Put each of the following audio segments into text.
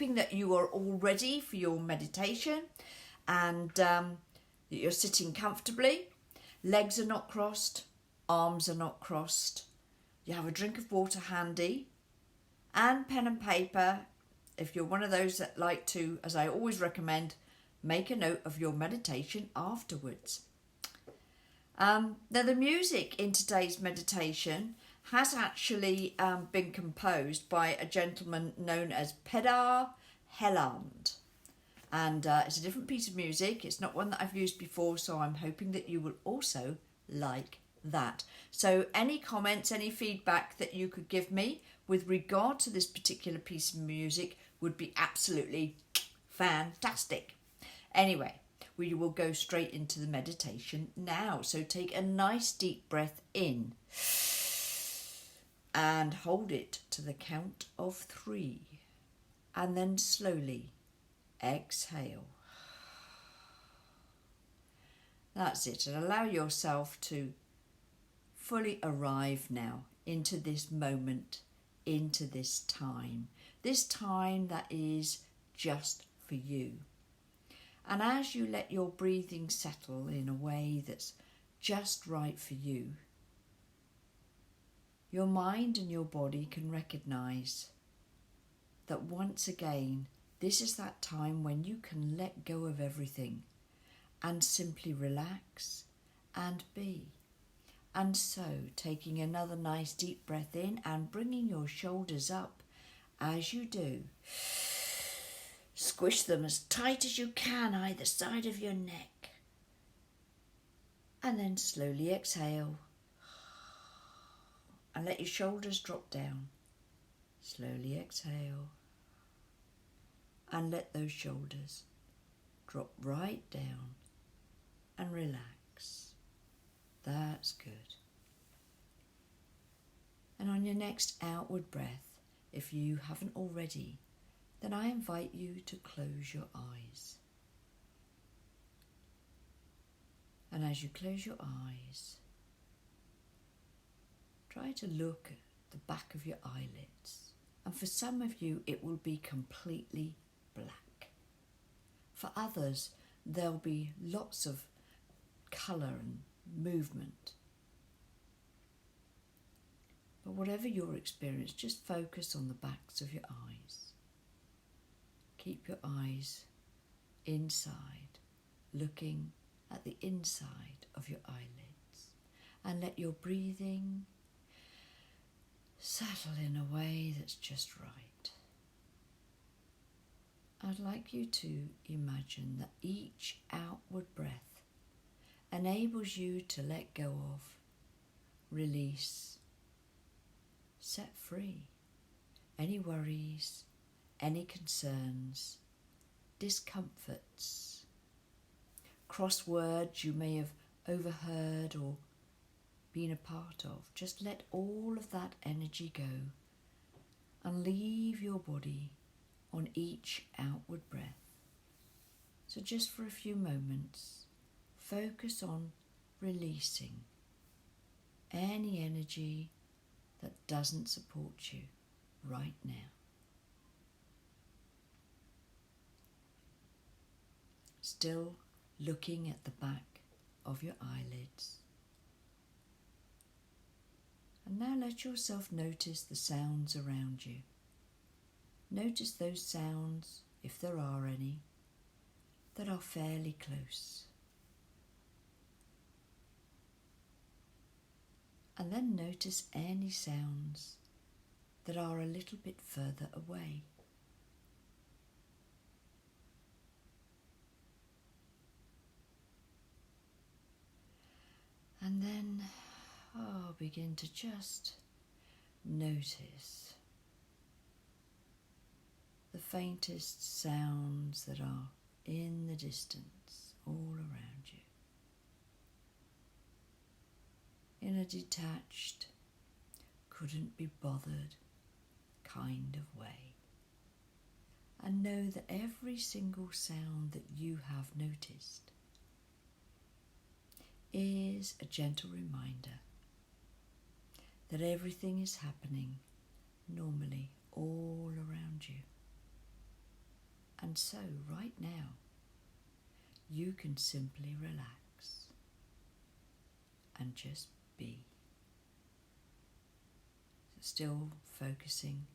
hoping that you are all ready for your meditation and that you're sitting comfortably. Legs are not crossed, arms are not crossed. You have a drink of water handy and pen and paper if you're one of those that like to, as I always recommend, make a note of your meditation afterwards. Now the music in today's meditation has actually been composed by a gentleman known as Pedar Helland. And it's a different piece of music. It's not one that I've used before, so I'm hoping that you will also like that. So any comments, any feedback that you could give me with regard to this particular piece of music would be absolutely fantastic. Anyway, we will go straight into the meditation now. So take a nice deep breath in and hold it to the count of 3, and then slowly exhale. That's it, and allow yourself to fully arrive now into this moment, into this time that is just for you. And as you let your breathing settle in a way that's just right for you, your mind and your body can recognise that once again, this is that time when you can let go of everything and simply relax and be. And so, taking another nice deep breath in and bringing your shoulders up as you do. Squish them as tight as you can either side of your neck. And then slowly exhale. And let your shoulders drop down. Slowly exhale. And let those shoulders drop right down and relax. That's good. And on your next outward breath, if you haven't already, then I invite you to close your eyes. And as you close your eyes, try to look at the back of your eyelids. And for some of you, it will be completely black. For others, there'll be lots of colour and movement. But whatever your experience, just focus on the backs of your eyes. Keep your eyes inside, looking at the inside of your eyelids, and let your breathing settle in a way that's just right. I'd like you to imagine that each outward breath enables you to let go of, release, set free any worries, any concerns, discomforts, crosswords you may have overheard or been a part of. Just let all of that energy go and leave your body on each outward breath. So just for a few moments, focus on releasing any energy that doesn't support you right now. Still looking at the back of your eyelids. And now let yourself notice the sounds around you. Notice those sounds, if there are any, that are fairly close. And then notice any sounds that are a little bit further away. And then begin to just notice the faintest sounds that are in the distance all around you. In a detached, couldn't be bothered kind of way. And know that every single sound that you have noticed is a gentle reminder that everything is happening normally all around you. And so right now, you can simply relax and just be. Still focusing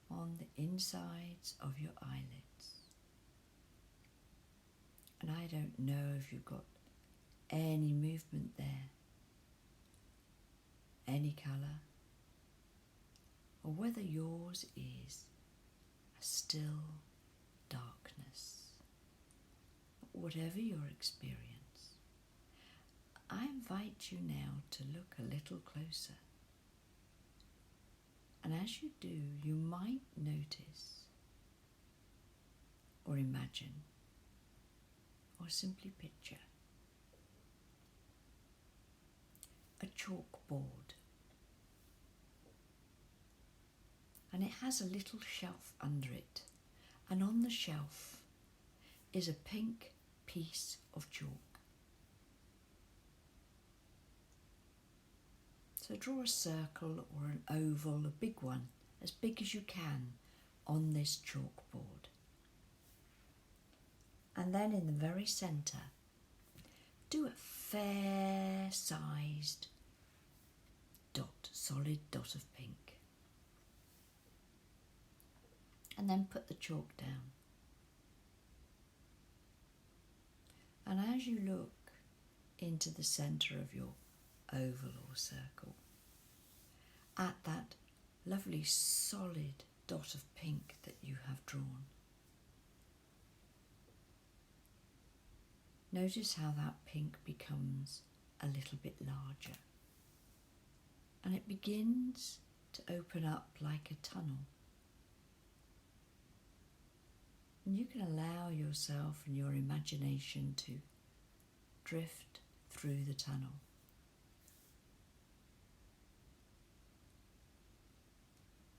on the insides of your eyelids. And I don't know if you've got any movement there, any colour, or whether yours is a still darkness. Whatever your experience, I invite you now to look a little closer. And as you do, you might notice or imagine or simply picture a chalkboard. And it has a little shelf under it. And on the shelf is a pink piece of chalk. So draw a circle or an oval, a big one, as big as you can, on this chalkboard. And then in the very centre, do a fair-sized dot, solid dot of pink. And then put the chalk down. And as you look into the centre of your oval or circle, at that lovely solid dot of pink that you have drawn, notice how that pink becomes a little bit larger, and it begins to open up like a tunnel. And you can allow yourself and your imagination to drift through the tunnel.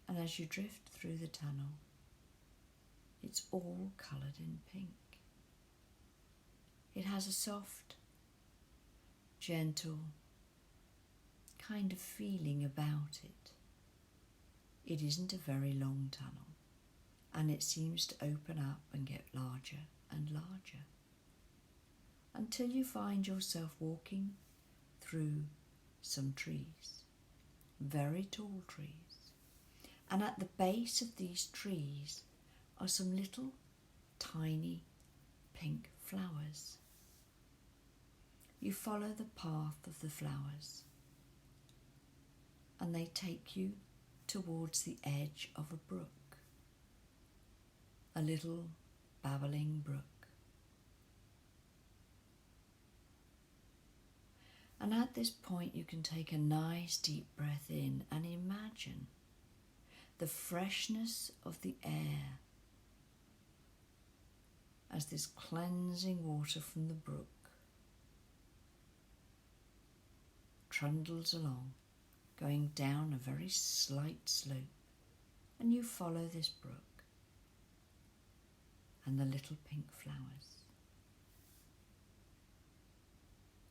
And as you drift through the tunnel, it's all coloured in pink. It has a soft, gentle kind of feeling about it. It isn't a very long tunnel, and it seems to open up and get larger and larger until you find yourself walking through some trees, very tall trees. And at the base of these trees are some little tiny pink flowers. You follow the path of the flowers and they take you towards the edge of a brook, a little babbling brook. And at this point you can take a nice deep breath in and imagine the freshness of the air as this cleansing water from the brook trundles along, going down a very slight slope, and you follow this brook and the little pink flowers.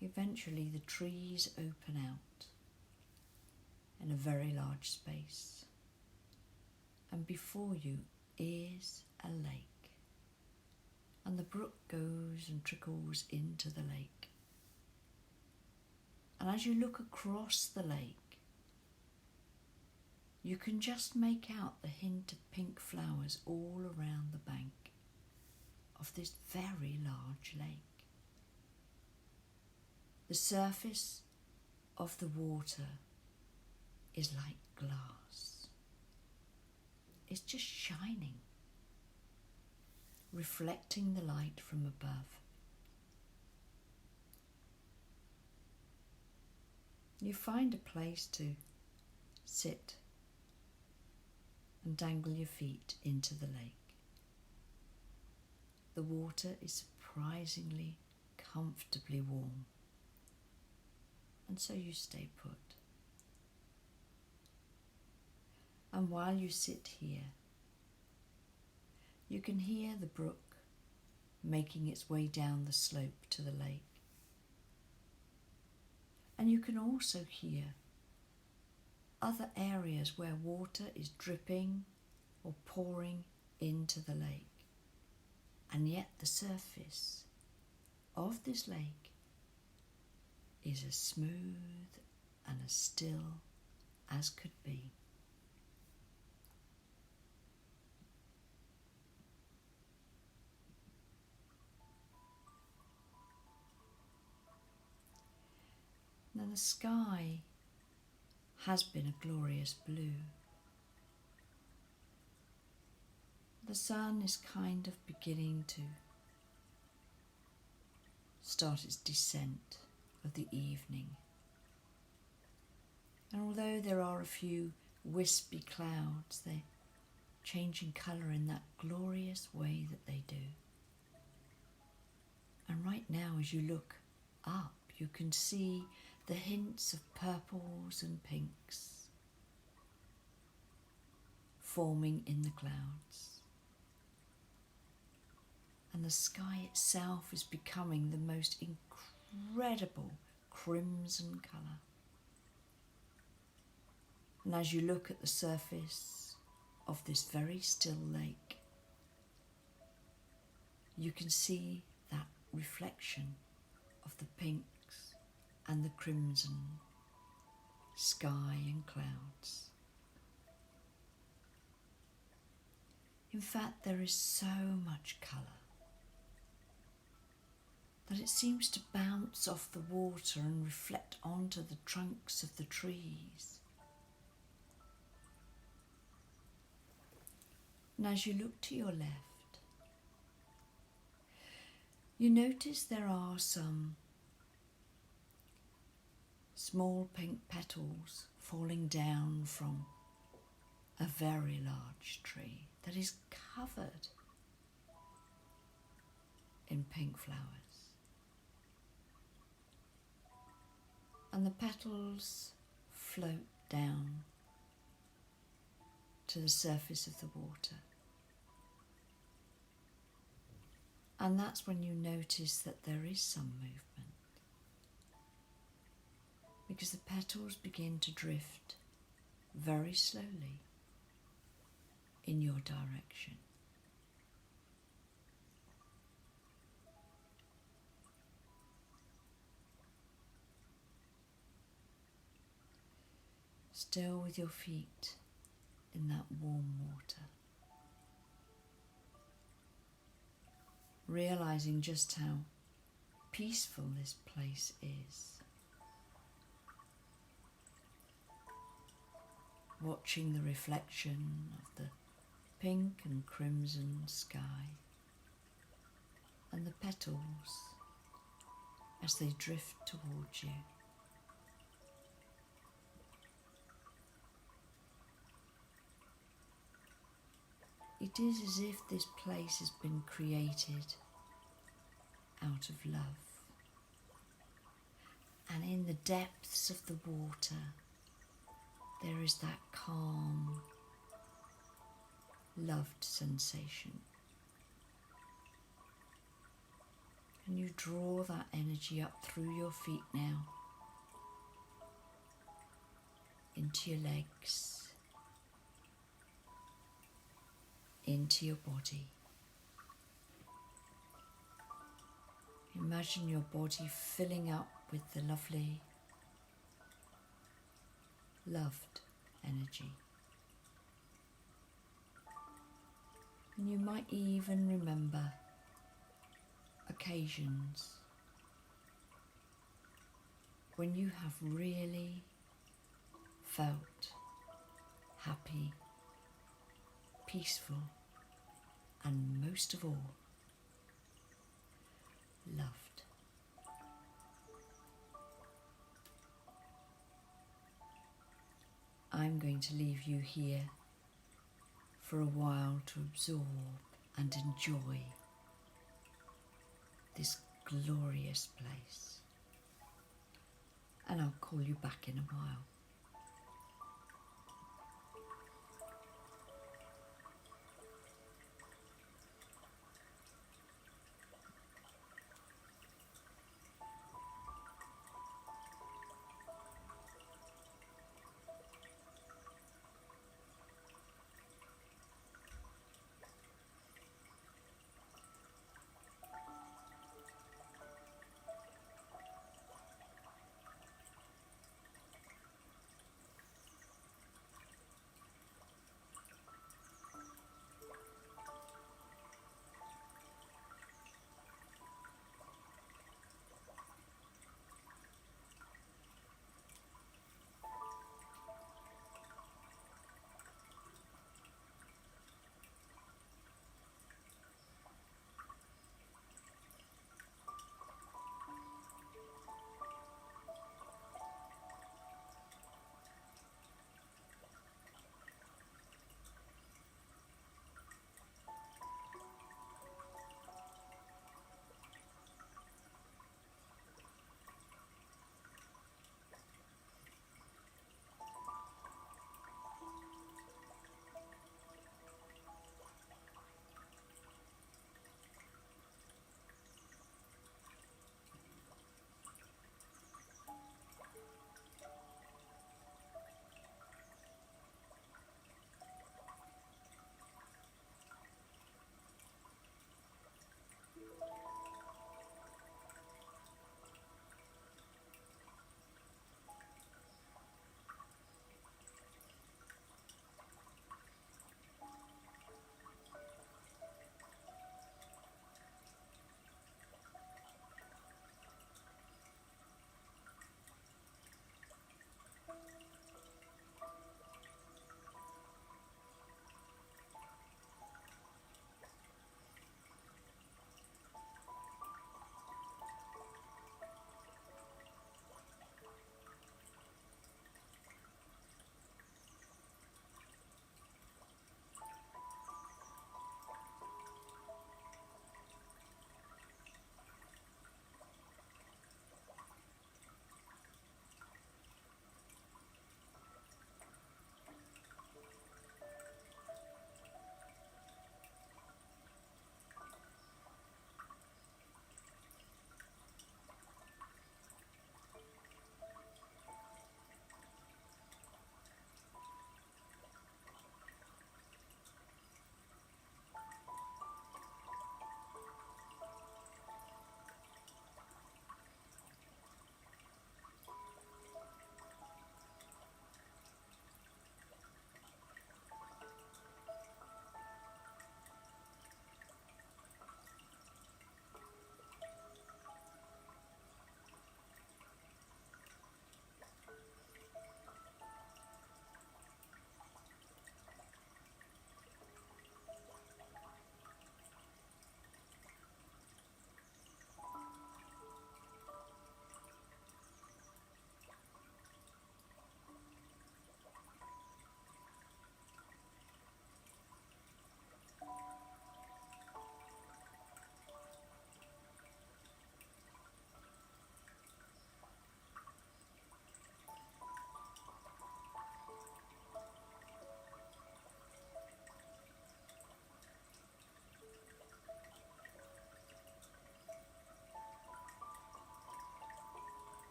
Eventually the trees open out in a very large space, and before you is a lake, and the brook goes and trickles into the lake. And as you look across the lake, you can just make out the hint of pink flowers all around the bank of this very large lake. The surface of the water is like glass. It's just shining, reflecting the light from above. You find a place to sit and dangle your feet into the lake. The water is surprisingly comfortably warm, and so you stay put. And while you sit here, you can hear the brook making its way down the slope to the lake. And you can also hear other areas where water is dripping or pouring into the lake. And yet the surface of this lake is as smooth and as still as could be. Now the sky has been a glorious blue. The sun is kind of beginning to start its descent of the evening. And although there are a few wispy clouds, they're changing colour in that glorious way that they do. And right now, as you look up, you can see the hints of purples and pinks forming in the clouds. And the sky itself is becoming the most incredible crimson colour. And as you look at the surface of this very still lake, you can see that reflection of the pinks and the crimson sky and clouds. In fact, there is so much colour that it seems to bounce off the water and reflect onto the trunks of the trees. And as you look to your left, you notice there are some small pink petals falling down from a very large tree that is covered in pink flowers. And the petals float down to the surface of the water. And that's when you notice that there is some movement, because the petals begin to drift very slowly in your direction. Still with your feet in that warm water, realizing just how peaceful this place is. Watching the reflection of the pink and crimson sky and the petals as they drift towards you. It is as if this place has been created out of love. And in the depths of the water, there is that calm, loved sensation. And you draw that energy up through your feet now, into your legs, into your body. Imagine your body filling up with the lovely, loved energy. And you might even remember occasions when you have really felt happy, peaceful, and most of all, loved. I'm going to leave you here for a while to absorb and enjoy this glorious place. And I'll call you back in a while.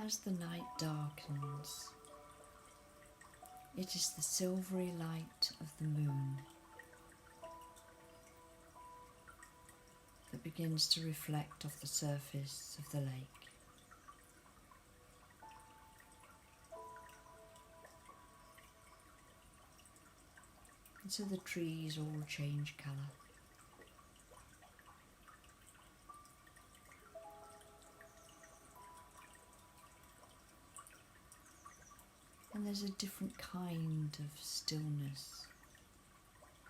as the night darkens, it is the silvery light of the moon that begins to reflect off the surface of the lake. And so the trees all change colour. And there's a different kind of stillness,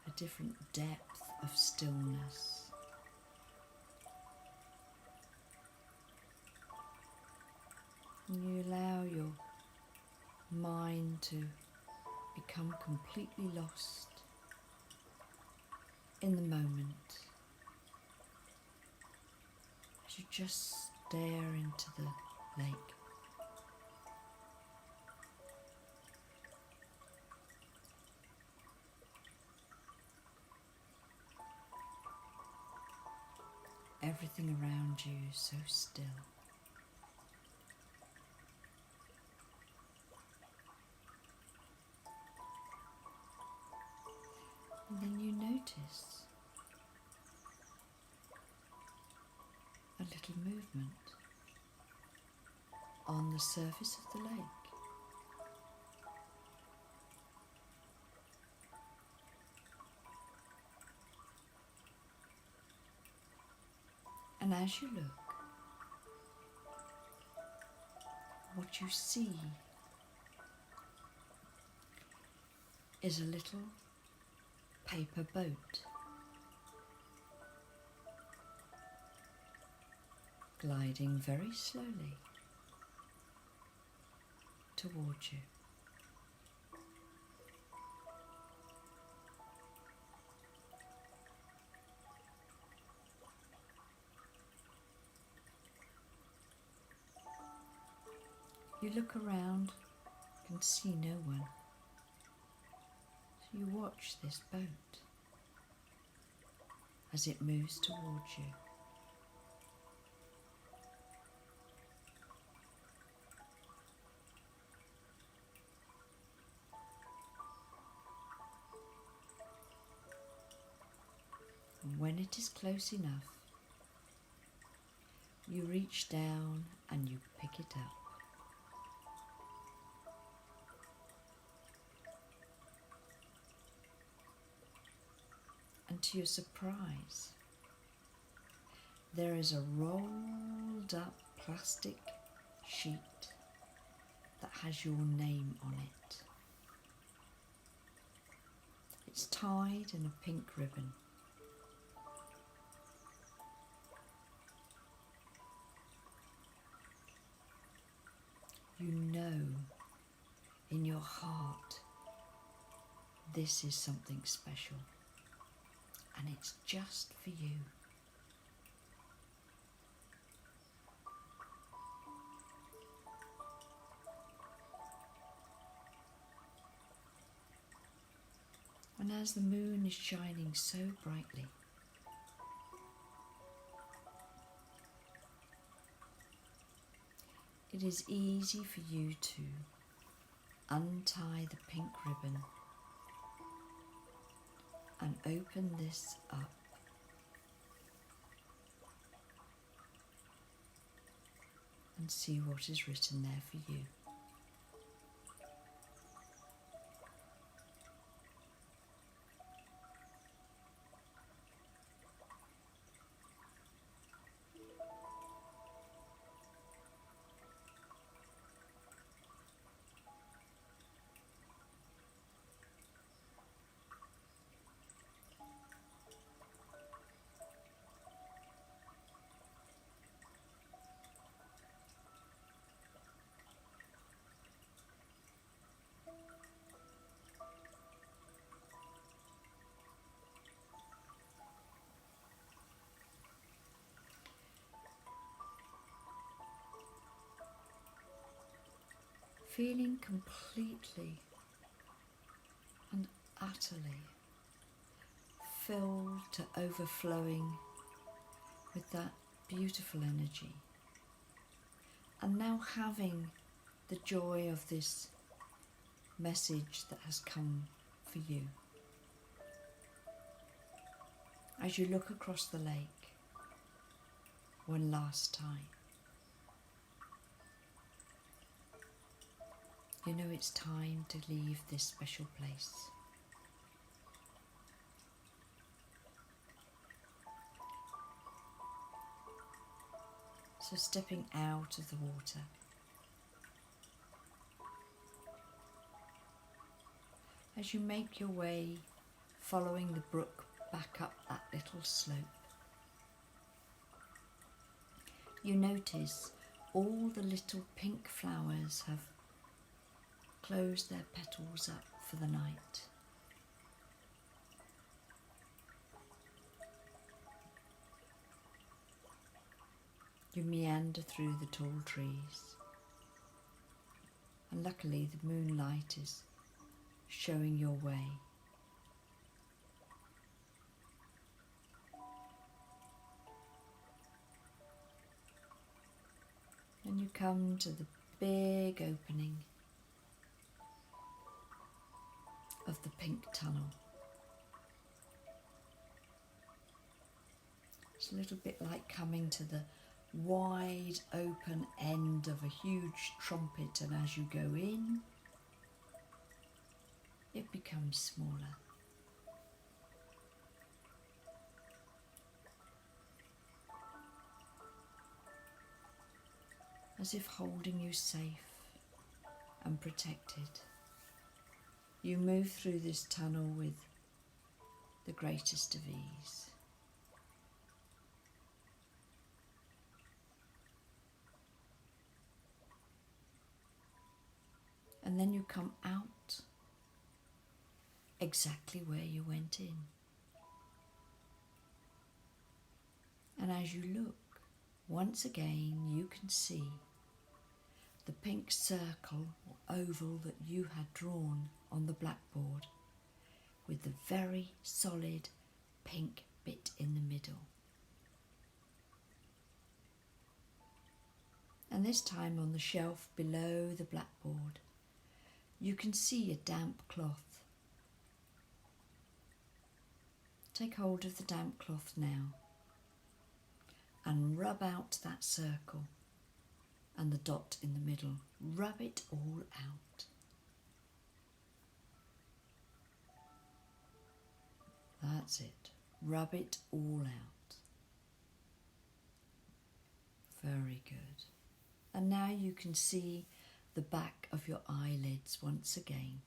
a different depth of stillness. And you allow your mind to become completely lost in the moment as you just stare into the lake. Everything around you is so still. And then you notice a little movement on the surface of the lake. And as you look, what you see is a little paper boat gliding very slowly towards you. You look around, can see no one. So you watch this boat as it moves towards you. And when it is close enough, you reach down and you pick it up. And to your surprise, there is a rolled up plastic sheet that has your name on it. It's tied in a pink ribbon. You know in your heart this is something special. And it's just for you. And as the moon is shining so brightly, it is easy for you to untie the pink ribbon and open this up and see what is written there for you. Feeling completely and utterly filled to overflowing with that beautiful energy, And now having the joy of this message that has come for you. As you look across the lake one last time, you know it's time to leave this special place. So stepping out of the water, as you make your way following the brook back up that little slope, you notice all the little pink flowers have closed their petals up for the night. You meander through the tall trees, and luckily the moonlight is showing your way. And you come to the big opening of the pink tunnel. It's a little bit like coming to the wide open end of a huge trumpet, and as you go in, it becomes smaller. As if holding you safe and protected. You move through this tunnel with the greatest of ease. And then you come out exactly where you went in. And as you look, once again you can see the pink circle or oval that you had drawn on the blackboard with the very solid pink bit in the middle. And this time on the shelf below the blackboard, you can see a damp cloth. Take hold of the damp cloth now and rub out that circle and the dot in the middle. Rub it all out. That's it. Rub it all out. Very good. And now you can see the back of your eyelids once again.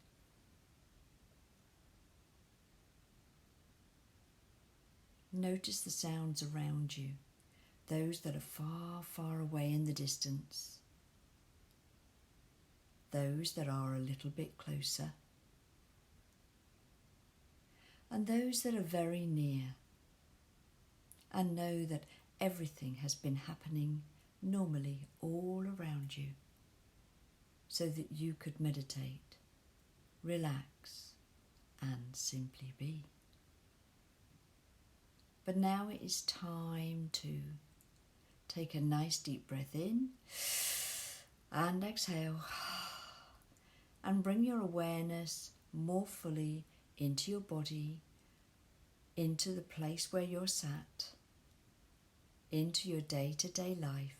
Notice the sounds around you, those that are far, far away in the distance, those that are a little bit closer, and those that are very near, and know that everything has been happening normally all around you, so that you could meditate, relax, and simply be. But now it is time to take a nice deep breath in and exhale, and bring your awareness more fully into your body, into the place where you're sat, into your day-to-day life